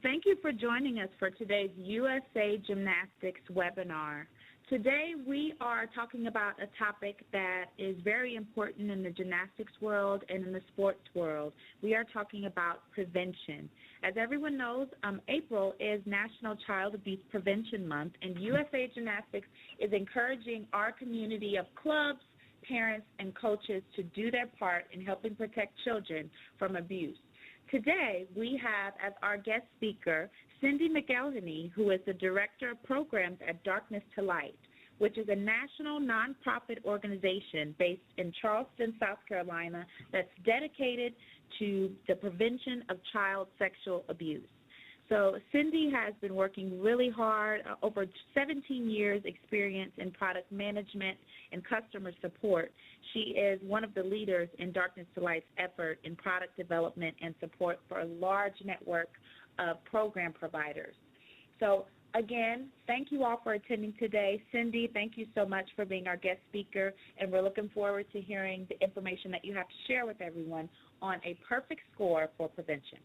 Thank you for joining us for today's USA Gymnastics webinar. Today we are talking about a topic that is very important in the gymnastics world and in the sports world. We are talking about prevention. As everyone knows, April is National Child Abuse Prevention Month, and USA Gymnastics is encouraging our community of clubs, parents, and coaches to do their part in helping protect children from abuse. Today, we have as our guest speaker, Cindy McElhenney, who is the Director of Programs at Darkness to Light, which is a national nonprofit organization based in Charleston, South Carolina, that's dedicated to the prevention of child sexual abuse. So Cindy has been working really hard, over 17 years experience in product management and customer support. She is one of the leaders in Darkness to Light's effort in product development and support for a large network of program providers. So again, thank you all for attending today. Cindy, thank you so much for being our guest speaker, and we're looking forward to hearing the information that you have to share with everyone on a perfect score for prevention.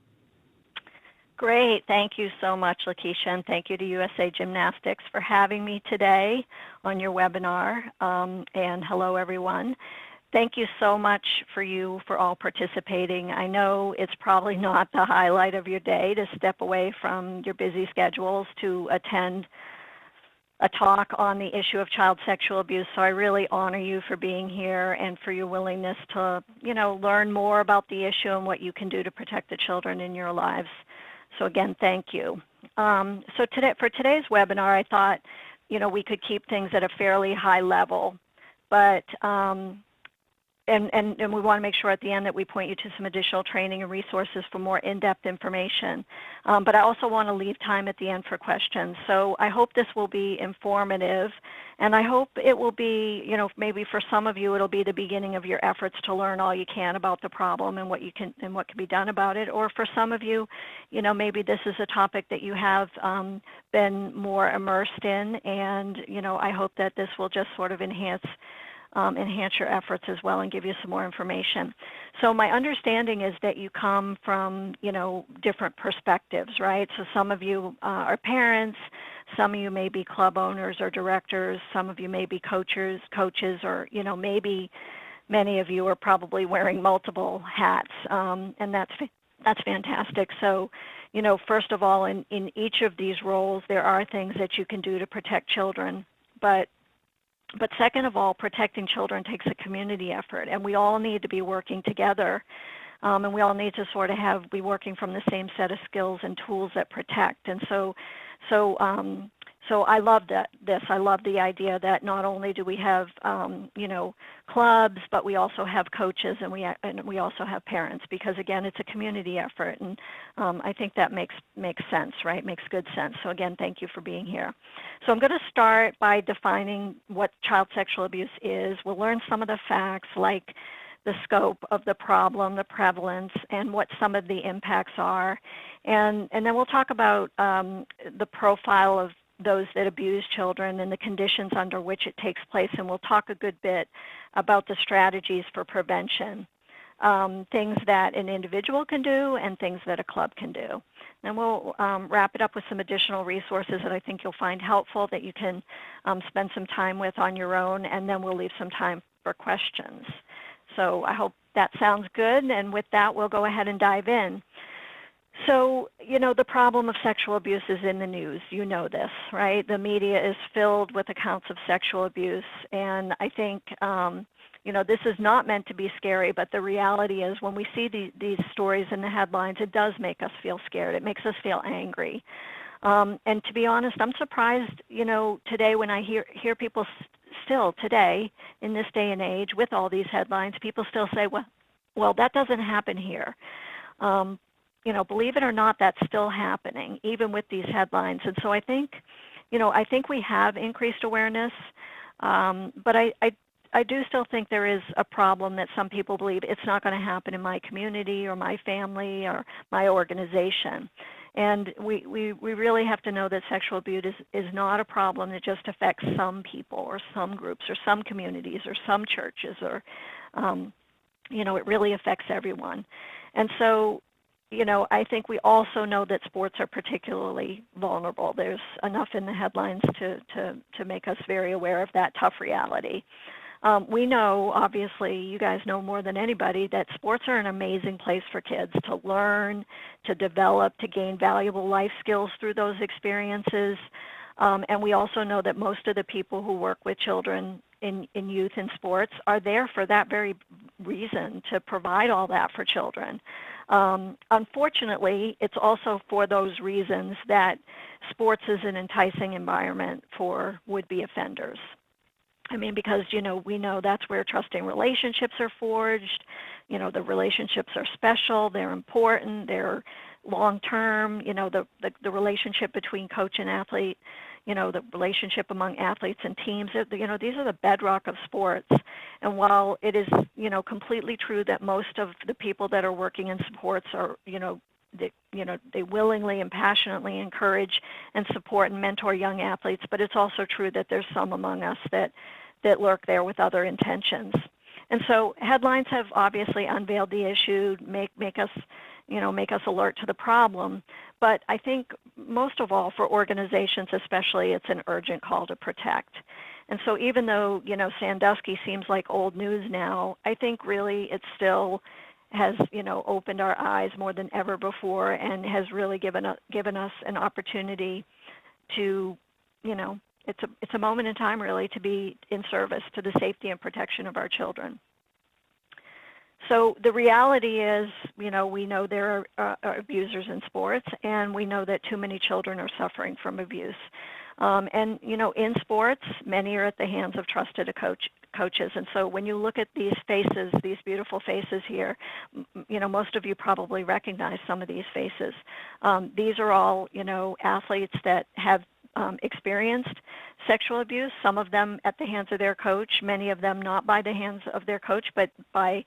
Great. Thank you so much, Lakeisha, and thank you to USA Gymnastics for having me today on your webinar. And hello, everyone. Thank you so much for all participating. I know it's probably not the highlight of your day to step away from your busy schedules to attend a talk on the issue of child sexual abuse, so I really honor you for being here and for your willingness to, learn more about the issue and what you can do to protect the children in your lives. So again, thank you. For today's webinar, I thought, we could keep things at a fairly high level, but and we want to make sure at the end that we point you to some additional training and resources for more in-depth information. But I also want to leave time at the end for questions. So I hope this will be informative, and I hope it will be, maybe for some of you it'll be the beginning of your efforts to learn all you can about the problem and what can be done about it. Or for some of you, maybe this is a topic that you have been more immersed in, and I hope that this will just sort of enhance your efforts as well and give you some more information. So my understanding is that you come from, different perspectives, right? So some of you are parents, some of you may be club owners or directors, some of you may be coaches, or, maybe many of you are probably wearing multiple hats, and that's fantastic. So, first of all, in each of these roles, there are things that you can do to protect children, but second of all, protecting children takes a community effort, and we all need to be working together, and we all need to sort of be working from the same set of skills and tools that protect. And so I love this. I love the idea that not only do we have clubs, but we also have coaches, and we also have parents, because again, it's a community effort, and I think that makes sense, right? Makes good sense. So again, thank you for being here. So I'm going to start by defining what child sexual abuse is. We'll learn some of the facts, like the scope of the problem, the prevalence, and what some of the impacts are, and then we'll talk about the profile of those that abuse children and the conditions under which it takes place, and we'll talk a good bit about the strategies for prevention, things that an individual can do and things that a club can do. And we'll wrap it up with some additional resources that I think you'll find helpful that you can spend some time with on your own, and then we'll leave some time for questions. So I hope that sounds good, and with that, we'll go ahead and dive in. So, the problem of sexual abuse is in the news. You know this, right? The media is filled with accounts of sexual abuse, and I think, this is not meant to be scary, but the reality is when we see these stories in the headlines, it does make us feel scared. It makes us feel angry. And to be honest, I'm surprised, today when I hear people still today, in this day and age, with all these headlines, people still say, well, that doesn't happen here. Believe it or not, that's still happening, even with these headlines. And so I think we have increased awareness, but I do still think there is a problem that some people believe it's not going to happen in my community or my family or my organization. And we really have to know that sexual abuse is not a problem that just affects some people or some groups or some communities or some churches, or, it really affects everyone. And so I think we also know that sports are particularly vulnerable. There's enough in the headlines to make us very aware of that tough reality. We know, obviously, you guys know more than anybody, that sports are an amazing place for kids to learn, to develop, to gain valuable life skills through those experiences. And we also know that most of the people who work with children in youth and sports are there for that very reason, to provide all that for children. Unfortunately, it's also for those reasons that sports is an enticing environment for would-be offenders. I mean, because, we know that's where trusting relationships are forged. The relationships are special, they're important, they're long-term. The relationship between coach and athlete, the relationship among athletes and teams, these are the bedrock of sports. And while it is, completely true that most of the people that are working in sports are, they willingly and passionately encourage and support and mentor young athletes, but it's also true that there's some among us that lurk there with other intentions. And so headlines have obviously unveiled the issue, make us alert to the problem. But I think most of all for organizations especially, it's an urgent call to protect. And so even though, Sandusky seems like old news now, I think really it still has, opened our eyes more than ever before, and has really given us an opportunity to, it's a moment in time really to be in service to the safety and protection of our children. So the reality is, we know there are abusers in sports, and we know that too many children are suffering from abuse. And, in sports, many are at the hands of trusted coaches. And so when you look at these faces, these beautiful faces here, most of you probably recognize some of these faces. These are all, athletes that have experienced sexual abuse, some of them at the hands of their coach, many of them not by the hands of their coach, but by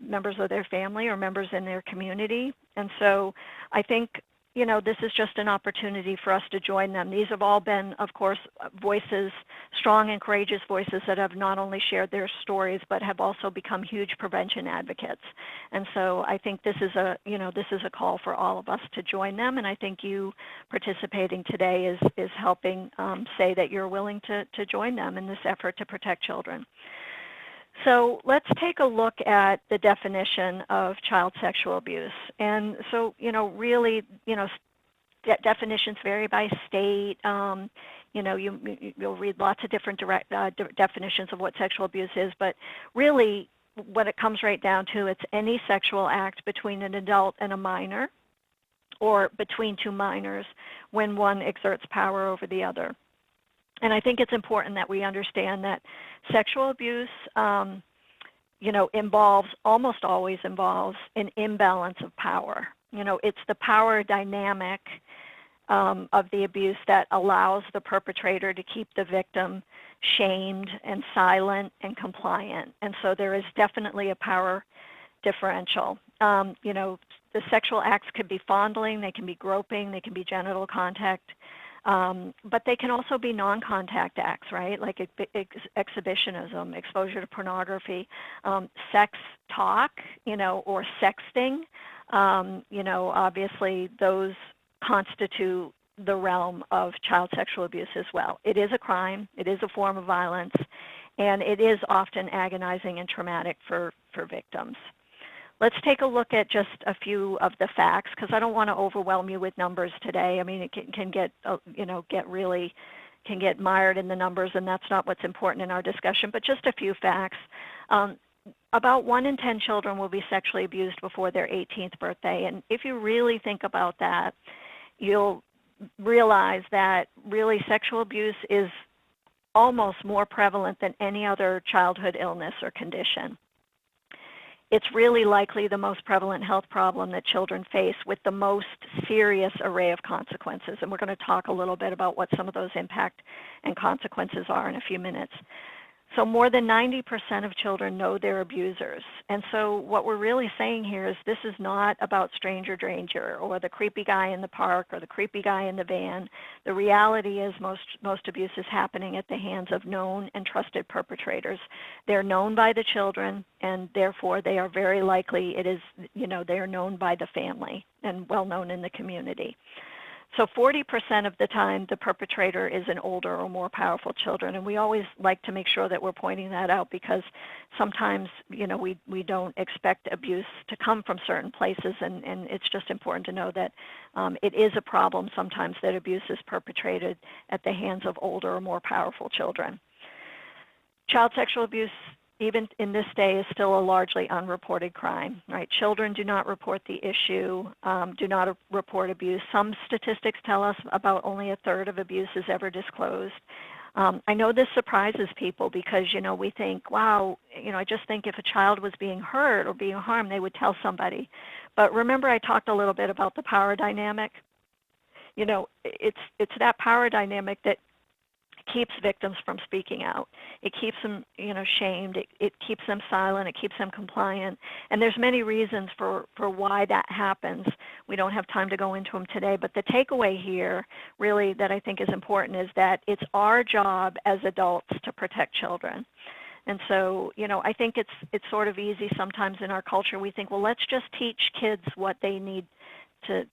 members of their family or members in their community. And so I think, this is just an opportunity for us to join them. These have all been, of course, voices, strong and courageous voices that have not only shared their stories, but have also become huge prevention advocates. And so I think this is a call for all of us to join them. And I think you participating today is helping say that you're willing to join them in this effort to protect children. So let's take a look at the definition of child sexual abuse. And so, really, definitions vary by state. You'll read lots of different definitions of what sexual abuse is, but really what it comes right down to, it's any sexual act between an adult and a minor, or between two minors when one exerts power over the other. And I think it's important that we understand that sexual abuse, almost always involves an imbalance of power. It's the power dynamic of the abuse that allows the perpetrator to keep the victim shamed and silent and compliant. And so there is definitely a power differential. The sexual acts could be fondling, they can be groping, they can be genital contact. But they can also be non-contact acts, right? Like exhibitionism, exposure to pornography, sex talk, or sexting. Obviously those constitute the realm of child sexual abuse as well. It is a crime, it is a form of violence, and it is often agonizing and traumatic for victims. Let's take a look at just a few of the facts, because I don't want to overwhelm you with numbers today. I mean, it can get mired in the numbers, and that's not what's important in our discussion. But just a few facts. About 1 in 10 children will be sexually abused before their 18th birthday, and if you really think about that, you'll realize that really sexual abuse is almost more prevalent than any other childhood illness or condition. It's really likely the most prevalent health problem that children face, with the most serious array of consequences. And we're going to talk a little bit about what some of those impact and consequences are in a few minutes. So more than 90% of children know their abusers. And so what we're really saying here is this is not about stranger danger or the creepy guy in the park or the creepy guy in the van. The reality is most abuse is happening at the hands of known and trusted perpetrators. They're known by the children, and therefore they are very likely they are known by the family and well known in the community. So 40% of the time, the perpetrator is an older or more powerful children, and we always like to make sure that we're pointing that out because sometimes, we don't expect abuse to come from certain places, and it's just important to know that it is a problem sometimes that abuse is perpetrated at the hands of older or more powerful children. Child sexual abuse, even in this day, is still a largely unreported crime, right? Children do not report the issue, do not report abuse. Some statistics tell us about only a third of abuse is ever disclosed. I know this surprises people because, we think, wow, I just think if a child was being hurt or being harmed, they would tell somebody. But remember I talked a little bit about the power dynamic? It's that power dynamic that keeps victims from speaking out. It keeps them, shamed. It keeps them silent. It keeps them compliant. And there's many reasons for why that happens. We don't have time to go into them today, but the takeaway here really that I think is important is that it's our job as adults to protect children. And so, I think it's sort of easy sometimes in our culture. We think, well, let's just teach kids what they need to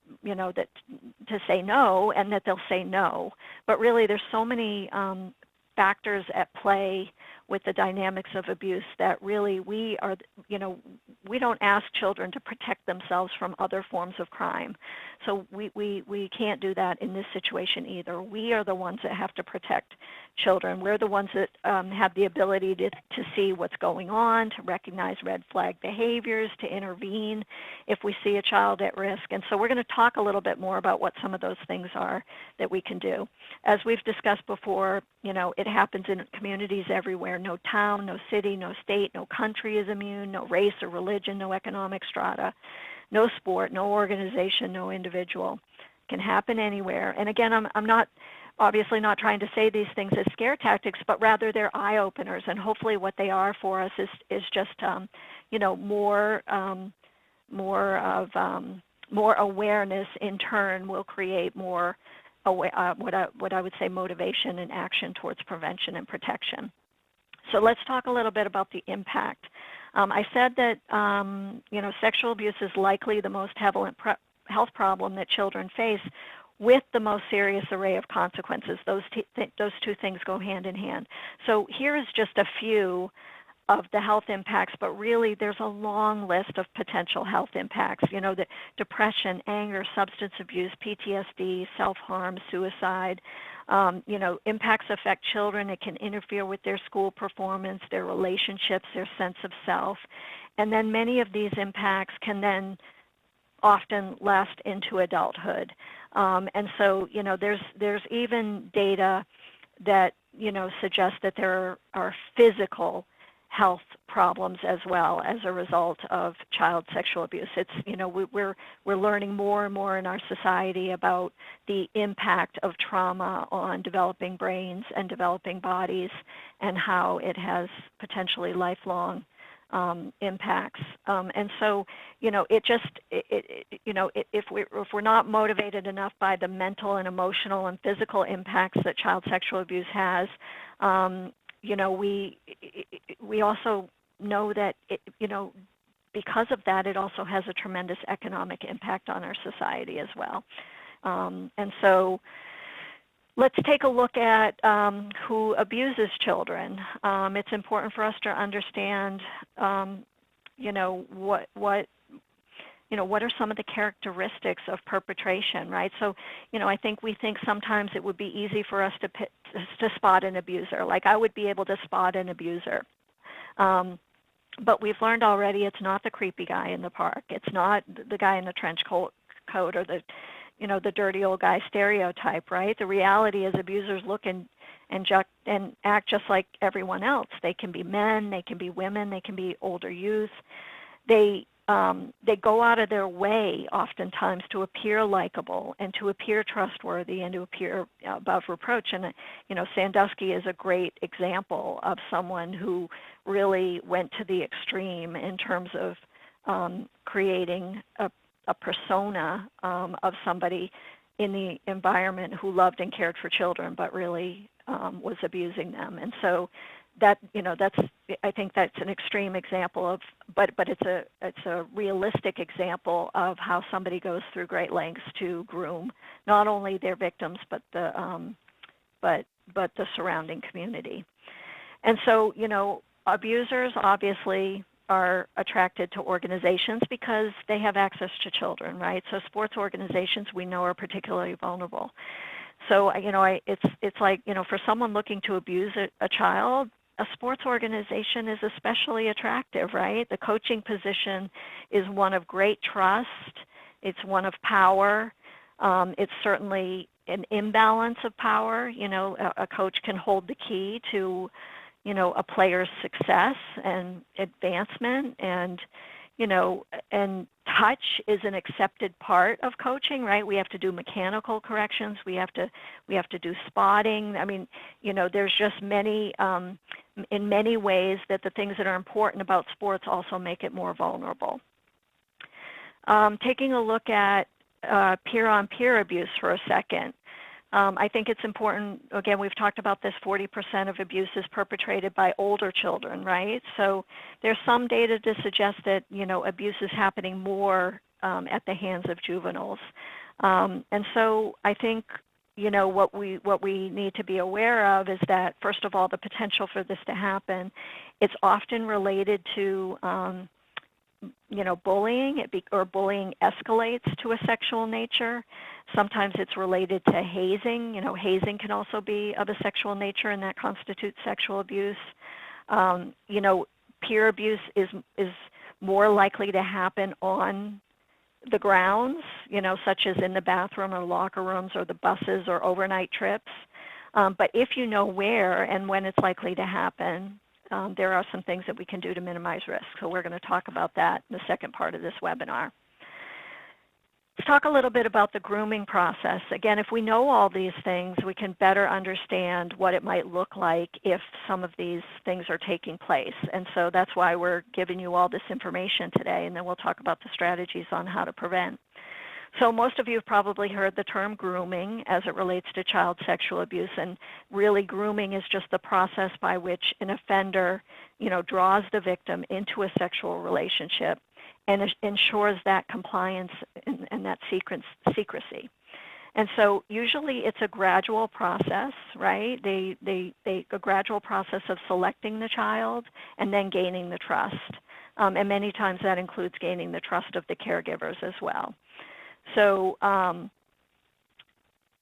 say no, and that they'll say no. But really there's so many factors at play with the dynamics of abuse that really we don't ask children to protect themselves from other forms of crime. So we can't do that in this situation either. We are the ones that have to protect children. We're the ones that have the ability to see what's going on, to recognize red flag behaviors, to intervene if we see a child at risk. And so we're going to talk a little bit more about what some of those things are that we can do. As we've discussed before, it happens in communities everywhere. No town, no city, no state, no country is immune, no race or religion, no economic strata, no sport, no organization, no individual. It can happen anywhere. And again, I'm not obviously not trying to say these things as scare tactics, but rather they're eye openers. And hopefully what they are for us is just more awareness in turn will create more what I would say motivation and action towards prevention and protection. So let's talk a little bit about the impact. I said that sexual abuse is likely the most prevalent health problem that children face, with the most serious array of consequences. Those two things go hand in hand. So here is just a few of the health impacts, but really there's a long list of potential health impacts. The depression, anger, substance abuse, PTSD, self-harm, suicide. Impacts affect children. It can interfere with their school performance, their relationships, their sense of self. And then many of these impacts can then often last into adulthood. And so, there's even data that, suggests that there are physical health problems as well as a result of child sexual abuse. It's, we're learning more and more in our society about the impact of trauma on developing brains and developing bodies and how it has potentially lifelong impacts. And so, if we're not motivated enough by the mental and emotional and physical impacts that child sexual abuse has, we also know that because of that, it also has a tremendous economic impact on our society as well. And so let's take a look at who abuses children. It's important for us to understand, what are some of the characteristics of perpetration, right? So, I think we think sometimes it would be easy for us to spot an abuser. Like I would be able to spot an abuser. But we've learned already it's not the creepy guy in the park. It's not the guy in the trench coat or the dirty old guy stereotype, right? The reality is abusers look and act just like everyone else. They can be men, they can be women, they can be older youth. They they go out of their way oftentimes to appear likable and to appear trustworthy and to appear above reproach. And, Sandusky is a great example of someone who really went to the extreme in terms of creating a persona of somebody in the environment who loved and cared for children, but really was abusing them. And so I think that's an extreme example of, but it's a realistic example of how somebody goes through great lengths to groom not only their victims but the surrounding community. And so abusers obviously are attracted to organizations because they have access to children, right? So sports organizations we know are particularly vulnerable. So it's like for someone looking to abuse a child, a sports organization is especially attractive, right? The coaching position is one of great trust. It's one of power. It's certainly an imbalance of power. A coach can hold the key to, a player's success and advancement, and touch is an accepted part of coaching, right? We have to do mechanical corrections. We have to do spotting. I mean, there's just many, in many ways that the things that are important about sports also make it more vulnerable. Taking a look at peer-on-peer abuse for a second. I think it's important, again, we've talked about this, 40% of abuse is perpetrated by older children, right? So there's some data to suggest that, abuse is happening more at the hands of juveniles. And so I think, what we need to be aware of is that, first of all, the potential for this to happen, it's often related to bullying, or bullying escalates to a sexual nature. Sometimes it's related to hazing. Hazing can also be of a sexual nature, and that constitutes sexual abuse. Peer abuse is more likely to happen on the grounds, such as in the bathroom or locker rooms or the buses or overnight trips. But if you know where and when it's likely to happen, there are some things that we can do to minimize risk. So we're going to talk about that in the second part of this webinar. Let's talk a little bit about the grooming process. Again, if we know all these things, we can better understand what it might look like if some of these things are taking place. And so that's why we're giving you all this information today, and then we'll talk about the strategies on how to prevent. So most of you have probably heard the term grooming as it relates to child sexual abuse, and really grooming is just the process by which an offender, draws the victim into a sexual relationship and ensures that compliance and that secrecy. And so usually it's a gradual process, right? A gradual process of selecting the child and then gaining the trust. And many times that includes gaining the trust of the caregivers as well. So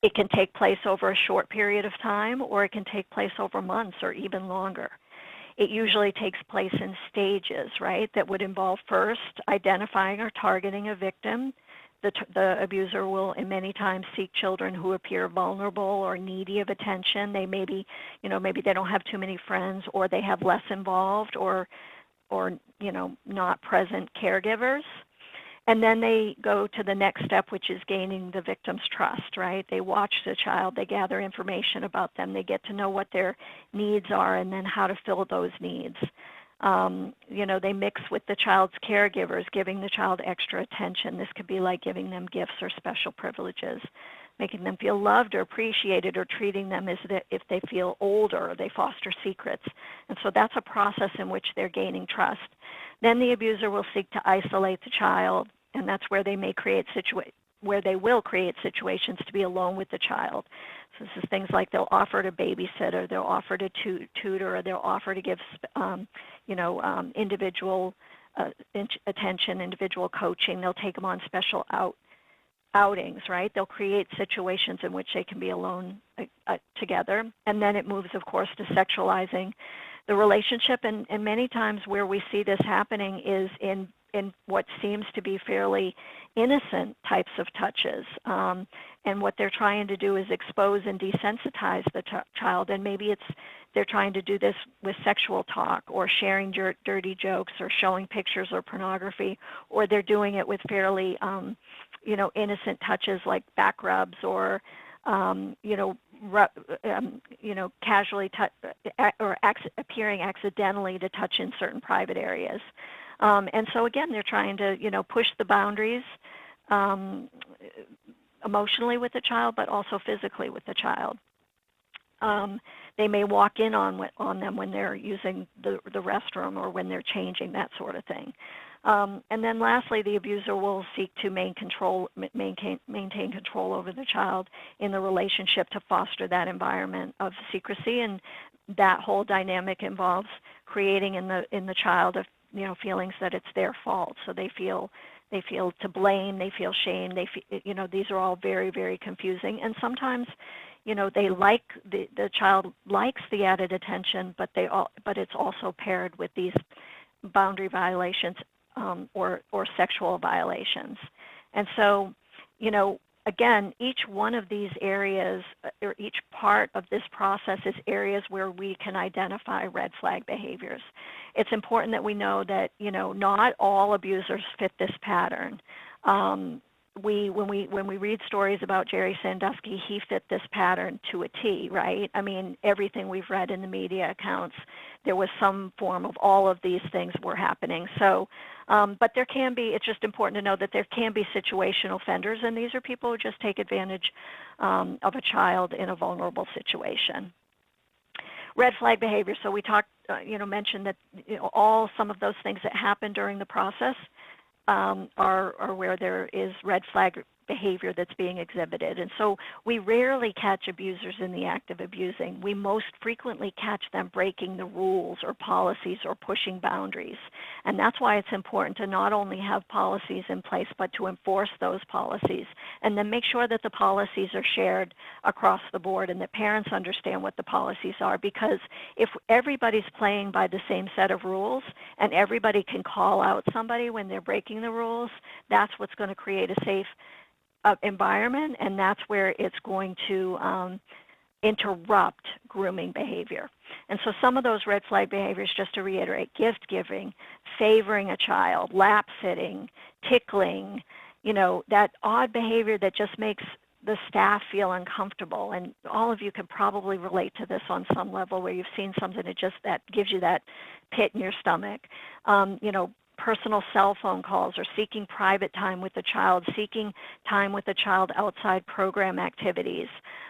it can take place over a short period of time, or it can take place over months or even longer. It usually takes place in stages, right, that would involve first identifying or targeting a victim. The abuser will many times seek children who appear vulnerable or needy of attention. They maybe they don't have too many friends, or they have less involved or not present caregivers. And then they go to the next step, which is gaining the victim's trust, right? They watch the child, they gather information about them, they get to know what their needs are and then how to fill those needs. They mix with the child's caregivers, giving the child extra attention. This could be like giving them gifts or special privileges, making them feel loved or appreciated, or treating them as if they feel older, or they foster secrets. And so that's a process in which they're gaining trust. Then the abuser will seek to isolate the child, and that's where they may will create situations to be alone with the child. So this is things like they'll offer to babysit, or they'll offer to tutor, or they'll offer to give individual attention, individual coaching. They'll take them on special outings, right? They'll create situations in which they can be alone together. And then it moves, of course, to sexualizing the relationship. And many times where we see this happening is in in what seems to be fairly innocent types of touches. And what they're trying to do is expose and desensitize the child. And maybe they're trying to do this with sexual talk or sharing dirty jokes or showing pictures or pornography, or they're doing it with fairly, innocent touches like back rubs or, casually appearing accidentally to touch in certain private areas. And so again, they're trying to, push the boundaries emotionally with the child, but also physically with the child. They may walk in on them when they're using the restroom or when they're changing, that sort of thing. And then lastly, the abuser will seek to maintain control over the child in the relationship to foster that environment of secrecy, and that whole dynamic involves creating in the child feelings that it's their fault. So they feel to blame, they feel shame, these are all very, very confusing. And sometimes, they like the child likes the added attention, but it's also paired with these boundary violations or sexual violations. And so, again, each one of these areas or each part of this process is areas where we can identify red flag behaviors. It's important that we know that, not all abusers fit this pattern. When we read stories about Jerry Sandusky, he fit this pattern to a T, right? I mean, everything we've read in the media accounts, there was some form of all of these things were happening. So, but there can be, it's just important to know that there can be situational offenders, and these are people who just take advantage of a child in a vulnerable situation. Red flag behavior. So we talked, mentioned that some of those things that happen during the process are where there is red flag behavior that's being exhibited. And so we rarely catch abusers in the act of abusing. We most frequently catch them breaking the rules or policies or pushing boundaries. And that's why it's important to not only have policies in place, but to enforce those policies and then make sure that the policies are shared across the board and that parents understand what the policies are. Because if everybody's playing by the same set of rules and everybody can call out somebody when they're breaking the rules, that's what's going to create a safe environment, and that's where it's going to interrupt grooming behavior. And so some of those red flag behaviors, just to reiterate, gift giving, favoring a child, lap sitting, tickling, that odd behavior that just makes the staff feel uncomfortable. And all of you can probably relate to this on some level where you've seen something that gives you that pit in your stomach. Personal cell phone calls or seeking private time with the child, seeking time with the child outside program activities,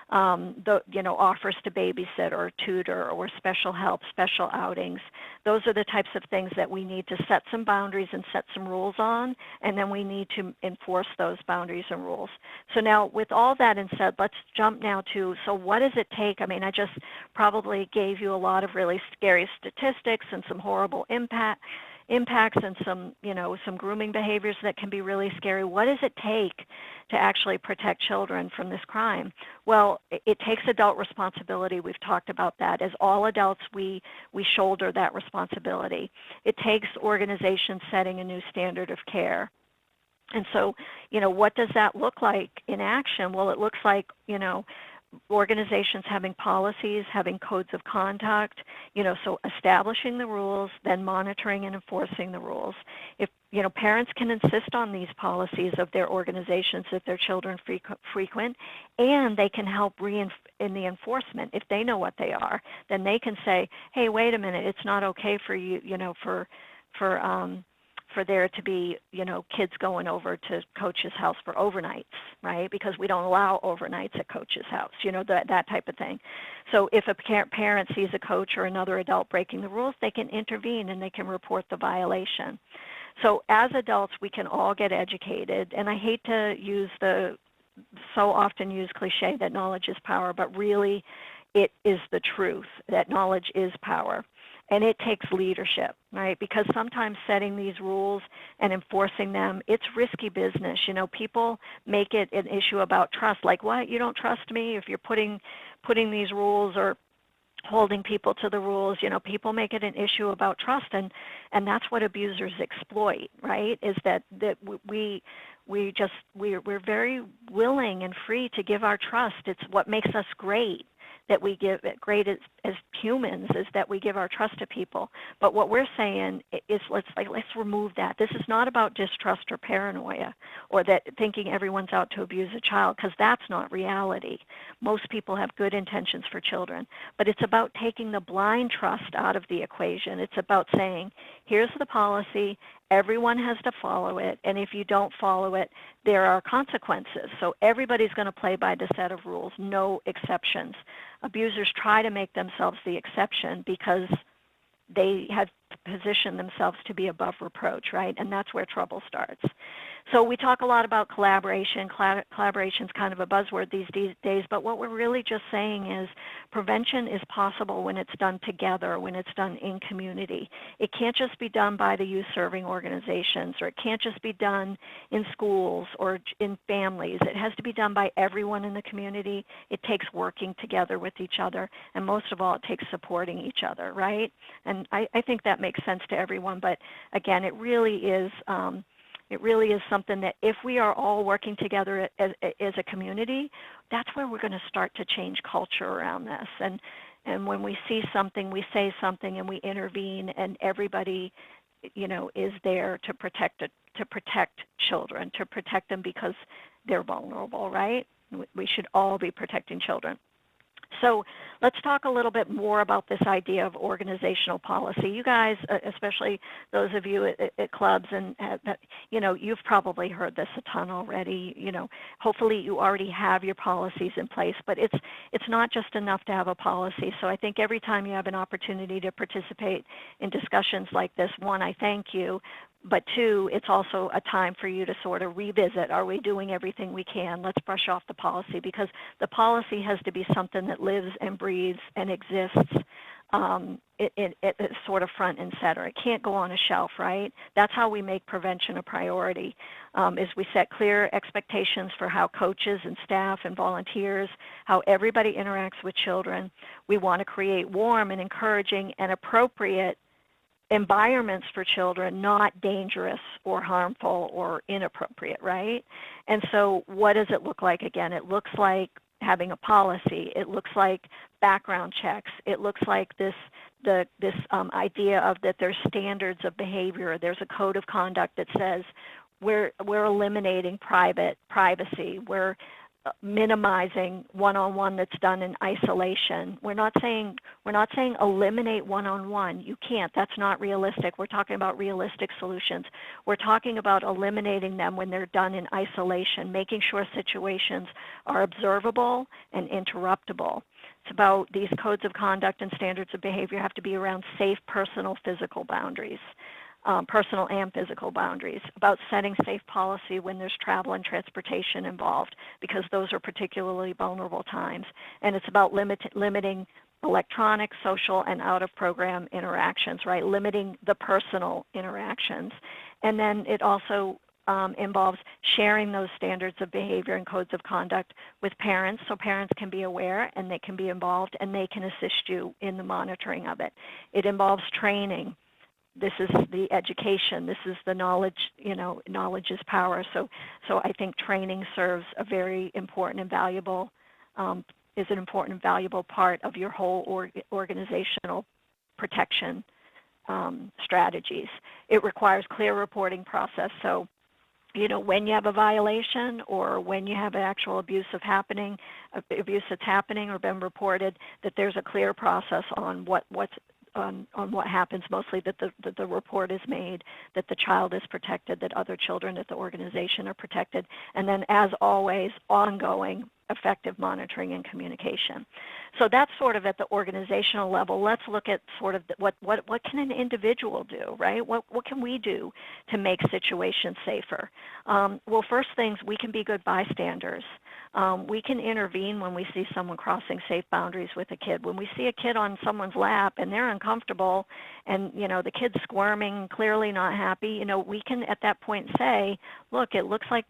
offers to babysit or tutor or special help, special outings. Those are the types of things that we need to set some boundaries and set some rules on, and then we need to enforce those boundaries and rules. So now with all that said, let's jump now to, so what does it take? I mean, I just probably gave you a lot of really scary statistics and some horrible impacts and some grooming behaviors that can be really scary. What does it take to actually protect children from this crime? Well, it takes adult responsibility. We've talked about that. As all adults, we shoulder that responsibility. It takes organizations setting a new standard of care. And so, what does that look like in action? Well, it looks like, organizations having policies, having codes of conduct, so establishing the rules, then monitoring and enforcing the rules. If, parents can insist on these policies of their organizations if their children frequent, and they can help in the enforcement. If they know what they are, then they can say, hey, wait a minute, it's not okay for you, for there to be, kids going over to coach's house for overnights, right? Because we don't allow overnights at coach's house, that type of thing. So if a parent sees a coach or another adult breaking the rules, they can intervene and they can report the violation. So as adults, we can all get educated. And I hate to use the so often used cliche that knowledge is power, but really it is the truth that knowledge is power. And it takes leadership, right? Because sometimes setting these rules and enforcing them, it's risky business. People make it an issue about trust. Like, what? You don't trust me if you're putting these rules or holding people to the rules. People make it an issue about trust, and that's what abusers exploit, right? Is that we're very willing and free to give our trust. It's what makes us great, that we give it great as humans, is that we give our trust to people. But what we're saying is let's remove that. This is not about distrust or paranoia, or that thinking everyone's out to abuse a child, because that's not reality. Most people have good intentions for children. But it's about taking the blind trust out of the equation. It's about saying, here's the policy, everyone has to follow it, and if you don't follow it, there are consequences. So everybody's going to play by the set of rules, no exceptions. Abusers try to make themselves the exception because they have positioned themselves to be above reproach, right? And that's where trouble starts. So we talk a lot about collaboration. Collaboration is kind of a buzzword these days, but what we're really just saying is prevention is possible when it's done together, when it's done in community. It can't just be done by the youth serving organizations, or it can't just be done in schools or in families. It has to be done by everyone in the community. It takes working together with each other, and most of all, it takes supporting each other, right? And I think that makes sense to everyone, but again, it really is something that if we are all working together as a community, that's where we're going to start to change culture around this. And when we see something, we say something, and we intervene, and everybody, is there to protect children, to protect them because they're vulnerable, right? We should all be protecting children. So let's talk a little bit more about this idea of organizational policy. You guys, especially those of you at clubs, and you've probably heard this a ton already. Hopefully you already have your policies in place, but it's not just enough to have a policy. So I think every time you have an opportunity to participate in discussions like this, one, I thank you. But two, it's also a time for you to sort of revisit, are we doing everything we can? Let's brush off the policy, because the policy has to be something that lives and breathes and exists it's sort of front and center. It can't go on a shelf, right? That's how we make prevention a priority, is we set clear expectations for how coaches and staff and volunteers, how everybody interacts with children. We want to create warm and encouraging and appropriate environments for children, not dangerous or harmful or inappropriate, right? And so what does it look like? Again, it looks like having a policy. It looks like background checks. It looks like this idea of that there's standards of behavior. There's a code of conduct that says we're eliminating privacy. We're minimizing one-on-one that's done in isolation. We're not saying eliminate one-on-one. You can't. That's not realistic. We're talking about realistic solutions. We're talking about eliminating them when they're done in isolation, making sure situations are observable and interruptible. It's about these codes of conduct and standards of behavior have to be around safe personal physical boundaries. Personal and physical boundaries, about setting safe policy when there's travel and transportation involved, because those are particularly vulnerable times. And it's about limiting electronic, social, and out-of-program interactions, right? Limiting the personal interactions. And then it also involves sharing those standards of behavior and codes of conduct with parents, so parents can be aware and they can be involved and they can assist you in the monitoring of it. It involves training. This is the education. This is the knowledge. Knowledge is power. So I think training serves a very important and valuable is an important and valuable part of your whole organizational protection strategies. It requires clear reporting process. So when you have a violation or when you have an actual abuse that's happening or been reported, that there's a clear process on what happens, mostly that the report is made, that the child is protected, that other children at the organization are protected, and then, as always, ongoing effective monitoring and communication. So that's sort of at the organizational level. Let's look at sort of what can an individual do, right? What can we do to make situations safer? Well, first things, we can be good bystanders. We can intervene when we see someone crossing safe boundaries with a kid. When we see a kid on someone's lap and they're uncomfortable and, the kid's squirming, clearly not happy, we can at that point say, look, it looks like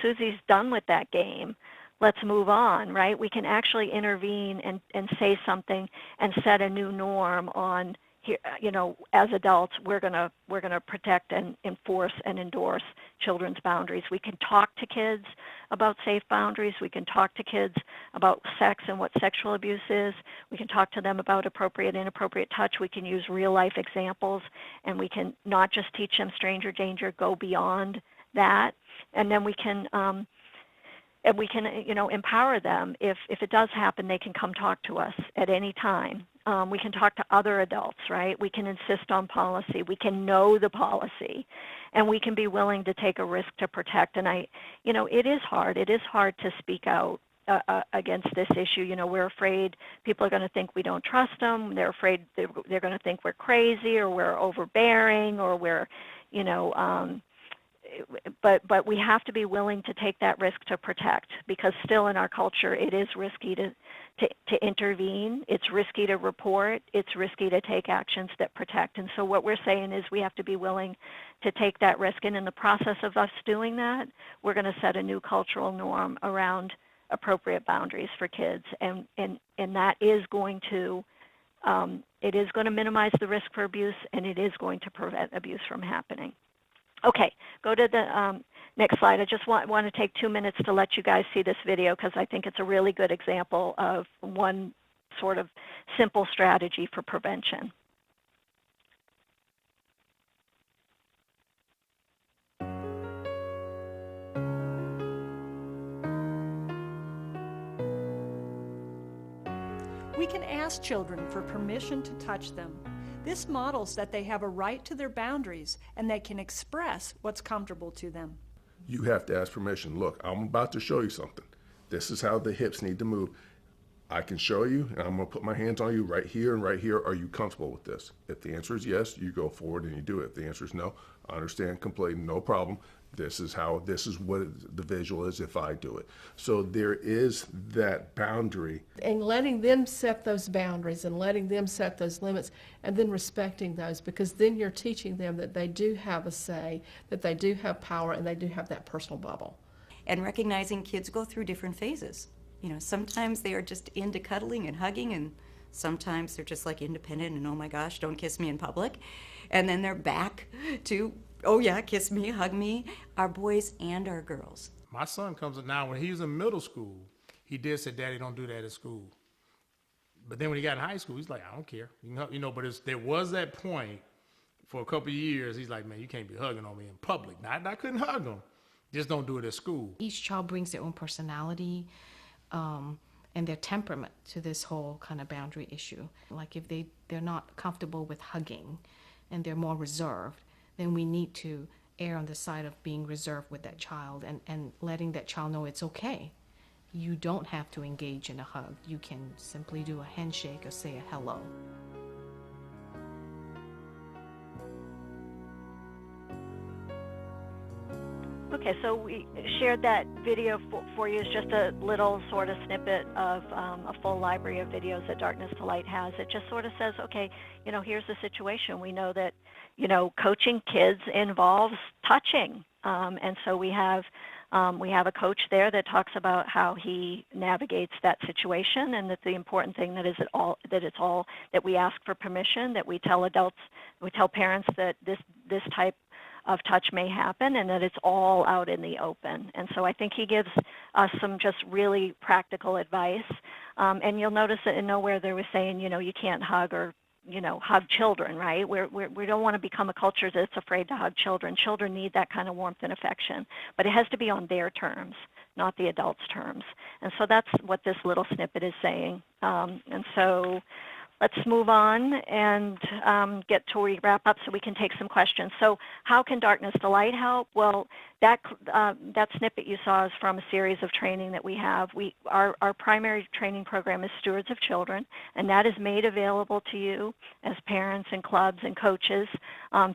Susie's done with that game. let's move on, right? We can actually intervene and say something and set a new norm on here, as adults, we're gonna protect and enforce and endorse children's boundaries. We can talk to kids about safe boundaries. We can talk to kids about sex and what sexual abuse is. We can talk to them about appropriate, inappropriate touch. We can use real life examples, and we can not just teach them stranger danger, go beyond that, and then we can empower them. If it does happen, they can come talk to us at any time. We can talk to other adults, right? We can insist on policy. We can know the policy, and we can be willing to take a risk to protect. And it is hard. It is hard to speak out against this issue. We're afraid people are going to think we don't trust them. They're afraid they're going to think we're crazy or we're overbearing or we're, but we have to be willing to take that risk to protect, because still in our culture it is risky to intervene. It's risky to report. It's risky to take actions that protect. And so what we're saying is we have to be willing to take that risk. And in the process of us doing that, we're going to set a new cultural norm around appropriate boundaries for kids. And that is going to minimize the risk for abuse, and it is going to prevent abuse from happening. Okay, go to the next slide. I just want to take 2 minutes to let you guys see this video, because I think it's a really good example of one sort of simple strategy for prevention. We can ask children for permission to touch them. This models that they have a right to their boundaries and they can express what's comfortable to them. You have to ask permission. Look, I'm about to show you something. This is how the hips need to move. I can show you, and I'm going to put my hands on you right here and right here. Are you comfortable with this? If the answer is yes, you go forward and you do it. If the answer is no, I understand completely, no problem. This is what the visual is if I do it. So there is that boundary. And letting them set those boundaries and letting them set those limits and then respecting those, because then you're teaching them that they do have a say, that they do have power, and they do have that personal bubble. And recognizing kids go through different phases. Sometimes they are just into cuddling and hugging, and sometimes they're just like independent and, oh my gosh, don't kiss me in public. And then they're back to, oh yeah, kiss me, hug me, our boys and our girls. My son comes up now, when he was in middle school, he did say, Daddy, don't do that at school. But then when he got in high school, he's like, I don't care. But there was that point for a couple of years, he's like, man, you can't be hugging on me in public. Now, I couldn't hug him. Just don't do it at school. Each child brings their own personality and their temperament to this whole kind of boundary issue. Like if they're not comfortable with hugging and they're more reserved, then we need to err on the side of being reserved with that child and letting that child know it's okay. You don't have to engage in a hug. You can simply do a handshake or say a hello. Okay, so we shared that video for you as just a little sort of snippet of a full library of videos that Darkness to Light has. It just sort of says, okay, here's the situation. We know that, coaching kids involves touching. And so we have a coach there that talks about how he navigates that situation, and that the important thing that we ask for permission, that we tell parents that this type of touch may happen, and that it's all out in the open. And so I think he gives us some just really practical advice. And you'll notice that in nowhere there was saying, you can't hug or, hug children, right? We don't want to become a culture that's afraid to hug children. Children need that kind of warmth and affection, but it has to be on their terms, not the adults' terms. And so that's what this little snippet is saying. And so let's move on and get to wrap up so we can take some questions. So how can Darkness to Light help? Well, that snippet you saw is from a series of training that we have. Our primary training program is Stewards of Children, and that is made available to you as parents and clubs and coaches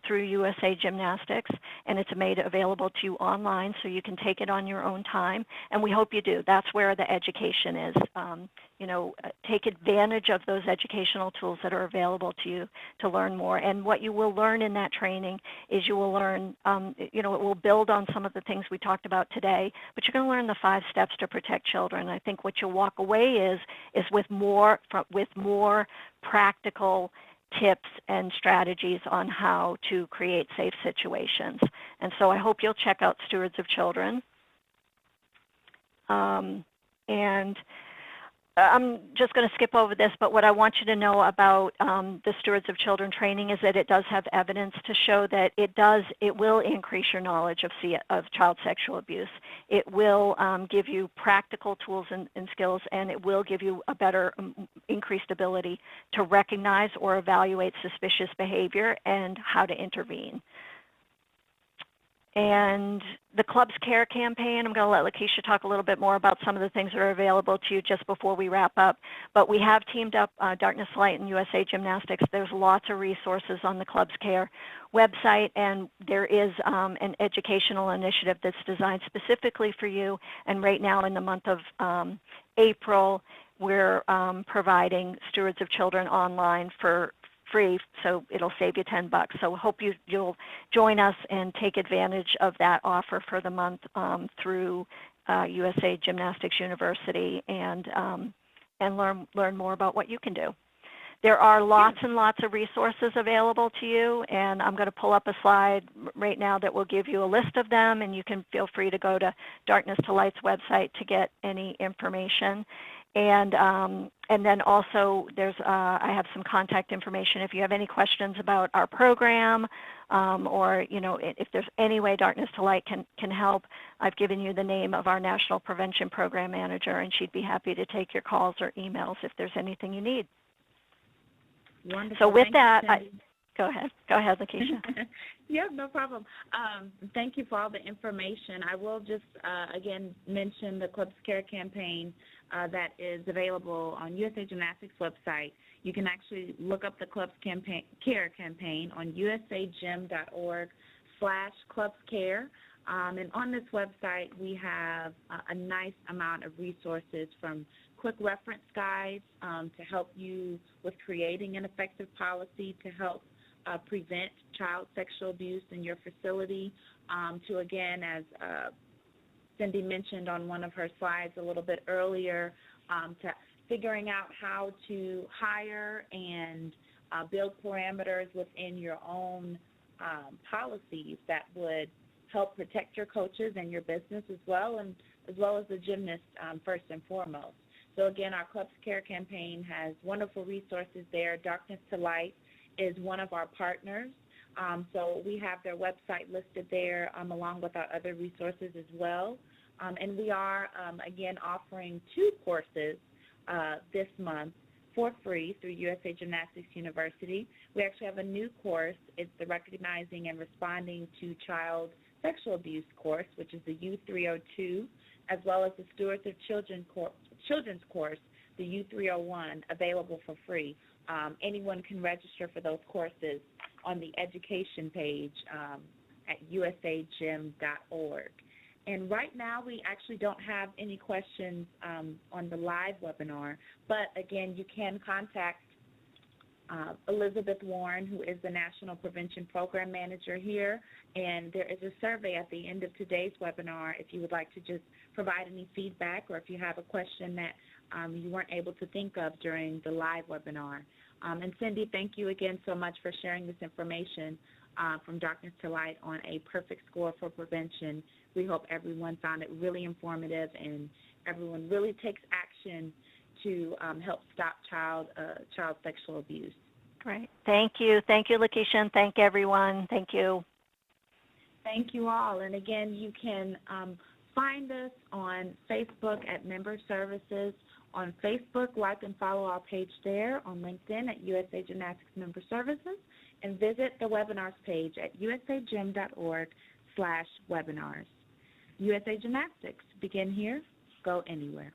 through USA Gymnastics, and it's made available to you online so you can take it on your own time, and we hope you do. That's where the education is. Take advantage of those educational educational tools that are available to you to learn more. And what you will learn in that training is you will learn, it will build on some of the things we talked about today, but you're going to learn the 5 steps to protect children. I think what you'll walk away is with more practical tips and strategies on how to create safe situations. And so I hope you'll check out Stewards of Children. And I'm just going to skip over this, but what I want you to know about the Stewards of Children training is that it does have evidence to show that it will increase your knowledge of child sexual abuse. It will give you practical tools and skills, and it will give you a better, increased ability to recognize or evaluate suspicious behavior and how to intervene. And the Club's Care campaign, I'm going to let Lakeisha talk a little bit more about some of the things that are available to you just before we wrap up. But we have teamed up Darkness to Light and USA Gymnastics. There's lots of resources on the Club's Care website, and there is an educational initiative that's designed specifically for you. And right now in the month of April, we're providing Stewards of Children online for free, so it'll save you $10. So hope you'll join us and take advantage of that offer for the month through USA Gymnastics University and learn more about what you can do. There are lots and lots of resources available to you, and I'm going to pull up a slide right now that will give you a list of them, and you can feel free to go to Darkness to Light's website to get any information. And then also I have some contact information if you have any questions about our program or if there's any way Darkness to Light can help. I've given you the name of our National Prevention Program Manager, and she'd be happy to take your calls or emails if there's anything you need. Wonderful. So with Thank that, you, go ahead, Lakeisha. Yeah, no problem. Thank you for all the information. I will just, again, mention the Club's Care campaign that is available on USA Gymnastics website. You can actually look up the Club's Care campaign on usagym.org/clubscare. And on this website, we have a nice amount of resources from quick reference guides to help you with creating an effective policy to help prevent child sexual abuse in your facility, to, again, as Cindy mentioned on one of her slides a little bit earlier, to figuring out how to hire and build parameters within your own policies that would help protect your coaches and your business as well as the gymnast first and foremost. So again, our Club's Care campaign has wonderful resources there. Darkness to Light is one of our partners. So we have their website listed there along with our other resources as well. And we are, again, offering 2 courses this month for free through USA Gymnastics University. We actually have a new course. It's the Recognizing and Responding to Child Sexual Abuse course, which is the U302, as well as the Stewards of Children's course, the U301, available for free. Anyone can register for those courses on the education page at usagym.org. And right now we actually don't have any questions on the live webinar, but again, you can contact Elizabeth Warren, who is the National Prevention Program Manager here, and there is a survey at the end of today's webinar if you would like to just provide any feedback or if you have a question that you weren't able to think of during the live webinar. And Cindy, thank you again so much for sharing this information from Darkness to Light on a perfect score for prevention. We hope everyone found it really informative and everyone really takes action to help stop child sexual abuse. Great. Thank you. Thank you, Lakeisha, and thank everyone. Thank you. Thank you all. And again, you can find us on Facebook at Member Services. On Facebook, like and follow our page there. On LinkedIn at USA Gymnastics Member Services. And visit the webinars page at usagym.org/webinars. USA Gymnastics. Begin here, go anywhere.